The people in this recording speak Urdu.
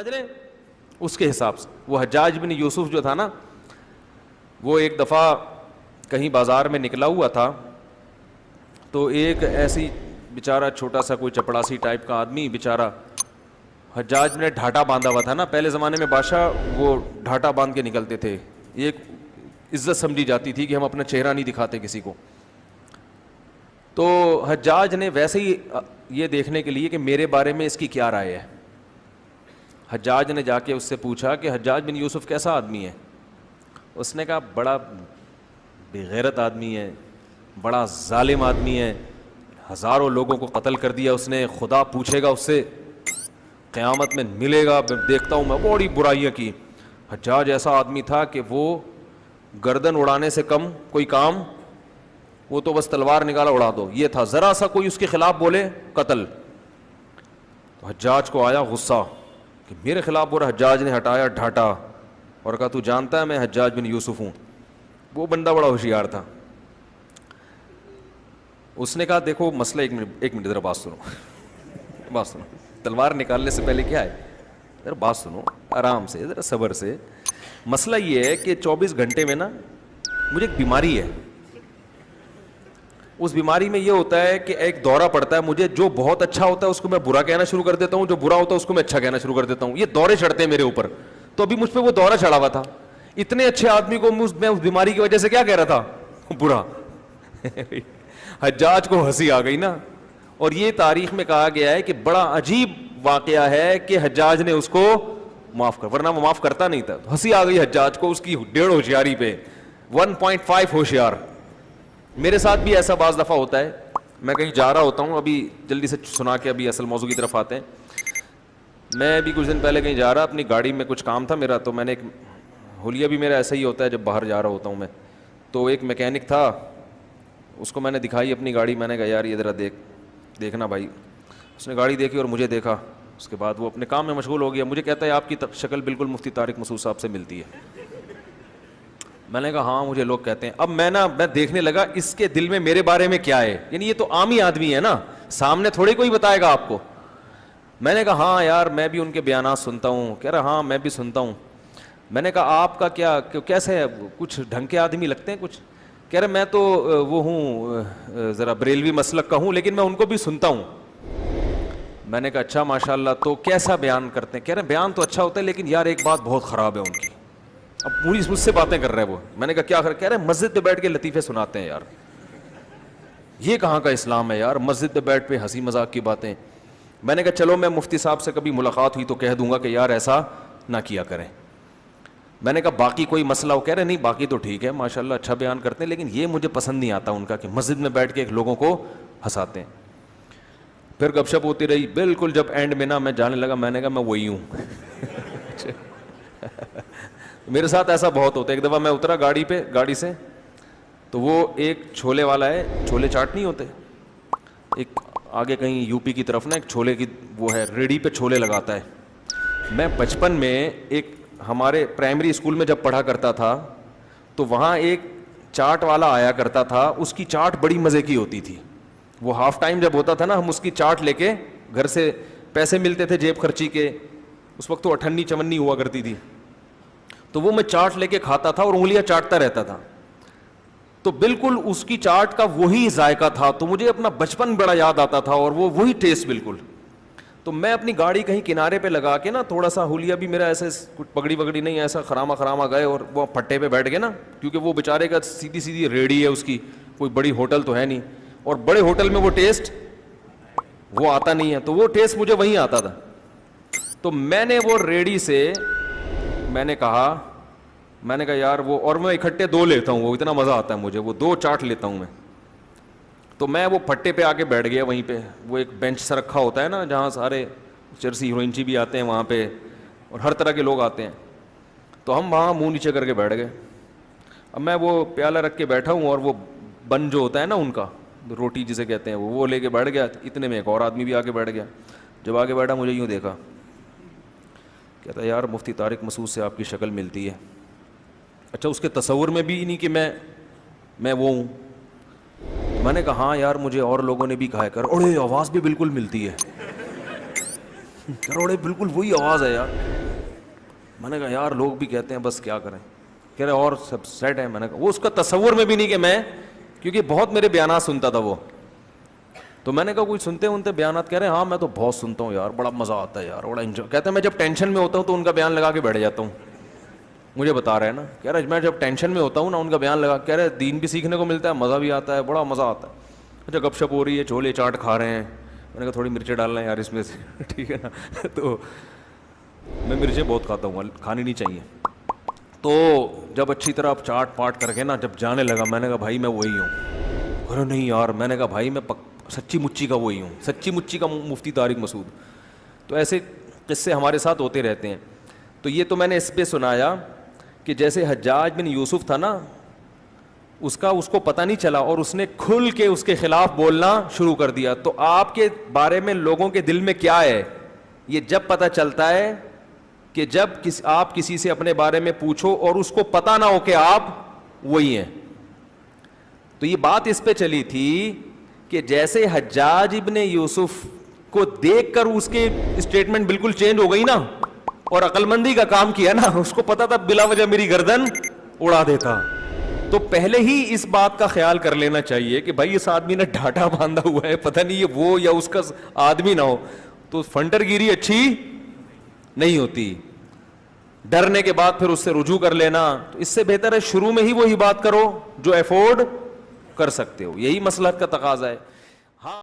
سمجھ رہے ہیں, اس کے حساب سے. وہ حجاج بن یوسف جو تھا نا, وہ ایک دفعہ کہیں بازار میں نکلا ہوا تھا, تو ایک ایسی بیچارہ چھوٹا سا کوئی چپڑاسی ٹائپ کا آدمی بیچارہ, حجاج نے ڈھاٹا باندھا ہوا تھا نا, پہلے زمانے میں بادشاہ وہ ڈھاٹا باندھ کے نکلتے تھے, ایک عزت سمجھی جاتی تھی کہ ہم اپنا چہرہ نہیں دکھاتے کسی کو. تو حجاج نے ویسے ہی یہ دیکھنے کے لیے کہ میرے بارے میں اس کی کیا رائے ہے, حجاج نے جا کے اس سے پوچھا کہ حجاج بن یوسف کیسا آدمی ہے. اس نے کہا بڑا بے غیرت آدمی ہے, بڑا ظالم آدمی ہے, ہزاروں لوگوں کو قتل کر دیا اس نے, خدا پوچھے گا اس سے, قیامت میں ملے گا, دیکھتا ہوں میں بڑی برائیاں کی. حجاج ایسا آدمی تھا کہ وہ گردن اڑانے سے کم کوئی کام, وہ تو بس تلوار نکالا اڑا دو, یہ تھا. ذرا سا کوئی اس کے خلاف بولے قتل. تو حجاج کو آیا غصہ کہ میرے خلاف بول رہا. حجاج نے ہٹایا ڈھاٹا اور کہا تو جانتا ہے میں حجاج بن یوسف ہوں. وہ بندہ بڑا ہوشیار تھا. اس نے کہا دیکھو مسئلہ, ایک منٹ ذرا بات سنو, بات سنو, تلوار نکالنے سے پہلے کیا ہے, ذرا بات سنو آرام سے, ذرا صبر سے. مسئلہ یہ ہے کہ 24 گھنٹے میں نا مجھے ایک بیماری ہے, اس بیماری میں یہ ہوتا ہے کہ ایک دورہ پڑتا ہے مجھے, جو بہت اچھا ہوتا ہے اس کو میں برا کہنا شروع کر دیتا ہوں, جو برا ہوتا ہے اس کو میں اچھا کہنا شروع کر دیتا ہوں. یہ دورے چڑھتے ہیں میرے اوپر. تو ابھی مجھ پہ وہ دورہ چڑھا ہوا تھا. اتنے اچھے آدمی کو میں اس بیماری کی وجہ سے کیا کہہ رہا تھا, برا. حجاج کو ہنسی آ گئی نا. اور یہ تاریخ میں کہا گیا ہے کہ بڑا عجیب واقعہ ہے کہ حجاج نے اس کو معاف کر, ورنہ وہ معاف کرتا نہیں تھا. ہنسی آ گئی حجاج کو اس کی 1.5 ہوشیاری پہ, 1.5 ہوشیار. میرے ساتھ بھی ایسا بعض دفعہ ہوتا ہے, میں کہیں جا رہا ہوتا ہوں, ابھی جلدی سے سنا کے ابھی اصل موضوع کی طرف آتے ہیں. میں ابھی کچھ دن پہلے کہیں جا رہا, اپنی گاڑی میں کچھ کام تھا میرا, تو میں نے ایک حلیہ بھی میرا ایسا ہی ہوتا ہے جب باہر جا رہا ہوتا ہوں میں, تو ایک میکینک تھا, اس کو میں نے دکھائی اپنی گاڑی. میں نے کہا یار یہ ذرا دیکھنا بھائی. اس نے گاڑی دیکھی اور مجھے دیکھا, اس کے بعد وہ اپنے کام میں مشغول ہو گیا. مجھے کہتا ہے آپ کی شکل بالکل مفتی طارق مسعود صاحب سے ملتی ہے. میں نے کہا ہاں مجھے لوگ کہتے ہیں. اب میں دیکھنے لگا اس کے دل میں میرے بارے میں کیا ہے, یعنی یہ تو عام ہی آدمی ہے نا, سامنے تھوڑی کوئی بتائے گا آپ کو. میں نے کہا ہاں یار میں بھی ان کے بیانات سنتا ہوں. کہہ رہا ہاں میں بھی سنتا ہوں. میں نے کہا آپ کا کیا کیسے ہے, کچھ ڈھنگ کے آدمی لگتے ہیں کچھ. کہہ رہے میں تو وہ ہوں ذرا بریلوی مسلک کا ہوں, لیکن میں ان کو بھی سنتا ہوں. میں نے کہا اچھا ماشاء اللہ, تو کیسا بیان کرتے ہیں. کہہ رہے بیان تو اچھا ہوتا ہے لیکن یار ایک بات بہت خراب ہے ان کی. اب پوری مجھ سے باتیں کر رہے ہیں وہ. میں نے کہا کیا کہہ رہے مسجد پہ بیٹھ کے لطیفے سناتے ہیں. یار یہ کہاں کا اسلام ہے یار, مسجد پہ بیٹھ پہ ہنسی مذاق کی باتیں. میں نے کہا چلو میں مفتی صاحب سے کبھی ملاقات ہوئی تو کہہ دوں گا کہ یار ایسا نہ کیا کریں. میں نے کہا باقی کوئی مسئلہ ہو. کہہ رہے نہیں باقی تو ٹھیک ہے ماشاء اللہ اچھا بیان کرتے ہیں, لیکن یہ مجھے پسند نہیں آتا ان کا کہ مسجد میں بیٹھ کے ایک لوگوں کو ہنساتے ہیں. پھر گپ شپ ہوتی رہی. بالکل جب اینڈ میں نا میں جانے لگا, میں نے کہا میں وہی ہوں. میرے ساتھ ایسا بہت ہوتا ہے. ایک دفعہ میں اترا گاڑی سے, تو وہ ایک چھولے والا ہے, چھولے چاٹ نہیں ہوتے, ایک آگے کہیں یو پی کی طرف نا ایک چھولے کی وہ ہے, ریڑھی پہ چھولے لگاتا ہے. میں بچپن میں ایک ہمارے پرائمری اسکول میں جب پڑھا کرتا تھا تو وہاں ایک چاٹ والا آیا کرتا تھا. اس کی چاٹ بڑی مزے کی ہوتی تھی. وہ ہاف ٹائم جب ہوتا تھا نا, ہم اس کی چاٹ لے کے گھر سے, پیسے ملتے تھے جیب خرچی کے, اس وقت تو 58 54 ہوا کرتی تھی, تو وہ میں چاٹ لے کے کھاتا تھا اور انگلیاں چاٹتا رہتا تھا. تو بالکل اس کی چاٹ کا وہی ذائقہ تھا. تو مجھے اپنا بچپن بڑا یاد آتا تھا اور وہ وہی ٹیسٹ بالکل. تو میں اپنی گاڑی کہیں کنارے پہ لگا کے نا, تھوڑا سا حلیہ بھی میرا ایسے کچھ پگڑی وگڑی نہیں, ایسا خراما گئے اور وہ پھٹے پہ بیٹھ گئے نا, کیونکہ وہ بیچارے کا سیدھی ریڑھی ہے اس کی, کوئی بڑی ہوٹل تو ہے نہیں, اور بڑے ہوٹل میں وہ ٹیسٹ وہ آتا نہیں ہے, تو وہ ٹیسٹ مجھے وہیں آتا تھا. تو میں نے وہ ریڑھی سے میں نے کہا یار وہ, اور میں اکٹھے 2 لیتا ہوں, وہ اتنا مزہ آتا ہے مجھے, وہ 2 چاٹ لیتا ہوں میں. تو میں وہ پھٹے پہ آ کے بیٹھ گیا وہیں پہ. وہ ایک بینچ سا رکھا ہوتا ہے نا جہاں سارے چرسی ہیروئنچی بھی آتے ہیں وہاں پہ, اور ہر طرح کے لوگ آتے ہیں. تو ہم وہاں منہ نیچے کر کے بیٹھ گئے. اب میں وہ پیالہ رکھ کے بیٹھا ہوں, اور وہ بن جو ہوتا ہے نا ان کا, روٹی جسے کہتے ہیں, وہ لے کے بیٹھ گیا. اتنے میں ایک اور آدمی بھی آ کے بیٹھ گیا. جب آگے بیٹھا مجھے یوں دیکھا, کہتا ہے یار مفتی طارق مسعود سے آپ کی شکل ملتی ہے. اچھا اس کے تصور میں بھی نہیں کہ میں وہ ہوں. میں نے کہا ہاں یار مجھے اور لوگوں نے بھی کہا ہے, اوڑے آواز بھی بالکل ملتی ہے, اوڑے بالکل وہی آواز ہے یار. میں نے کہا یار لوگ بھی کہتے ہیں بس کیا کریں. کہہ رہے اور سب سیٹ ہے. میں نے کہا وہ اس کا تصور میں بھی نہیں کہ میں, کیونکہ بہت میرے بیانات سنتا تھا وہ, تو میں نے کہا کوئی سنتے ہیں بیانات؟ کہہ رہے ہاں میں تو بہت سنتا ہوں یار, بڑا مزہ آتا ہے یار, بڑا انجوائے. کہتے ہیں میں جب ٹینشن میں ہوتا ہوں تو ان کا بیان لگا کے بیٹھ جاتا ہوں. مجھے بتا رہے ہیں نا, کہہ رہے میں جب ٹینشن میں ہوتا ہوں نا ان کا بیان لگا, کہہ رہے دین بھی سیکھنے کو ملتا ہے, مزہ بھی آتا ہے, بڑا مزہ آتا ہے. اچھا گپ شپ ہو رہی ہے, چھولے چاٹ کھا رہے ہیں. میں نے کہا تھوڑی مرچیں ڈالنا ہے یار اس میں سے, ٹھیک ہے نا. تو میں مرچیں بہت کھاتا ہوں, کھانی نہیں چاہیے. تو جب اچھی طرح چاٹ پاٹ کر کے نا جب جانے لگا, میں نے کہا بھائی میں وہی ہوں. ارے نہیں یار, میں نے کہا بھائی میں سچی مچی کا وہی ہوں, سچی مچی کا مفتی طارق مسعود. تو ایسے قصے ہمارے ساتھ ہوتے رہتے ہیں. تو یہ تو میں نے اس پہ سنایا کہ جیسے حجاج بن یوسف تھا نا, اس کو پتہ نہیں چلا اور اس نے کھل کے اس کے خلاف بولنا شروع کر دیا. تو آپ کے بارے میں لوگوں کے دل میں کیا ہے یہ جب پتہ چلتا ہے کہ جب آپ کسی سے اپنے بارے میں پوچھو اور اس کو پتہ نہ ہو کہ آپ وہی ہیں. تو یہ بات اس پہ چلی تھی کہ جیسے حجاج ابن یوسف کو دیکھ کر اس کے اسٹیٹمنٹ بالکل چینج ہو گئی نا, اور عقل مندی کا کام کیا نا, اس کو پتا تھا بلا وجہ میری گردن اڑا دیتا. تو پہلے ہی اس بات کا خیال کر لینا چاہیے کہ بھائی اس آدمی نے ڈھاٹا باندھا ہوا ہے, پتہ نہیں یہ وہ یا اس کا آدمی نہ ہو, تو فنٹر گیری اچھی نہیں ہوتی. ڈرنے کے بعد پھر اس سے رجوع کر لینا, تو اس سے بہتر ہے شروع میں ہی وہی بات کرو جو افورڈ کر سکتے ہو. یہی مصلحت کا تقاضا ہے.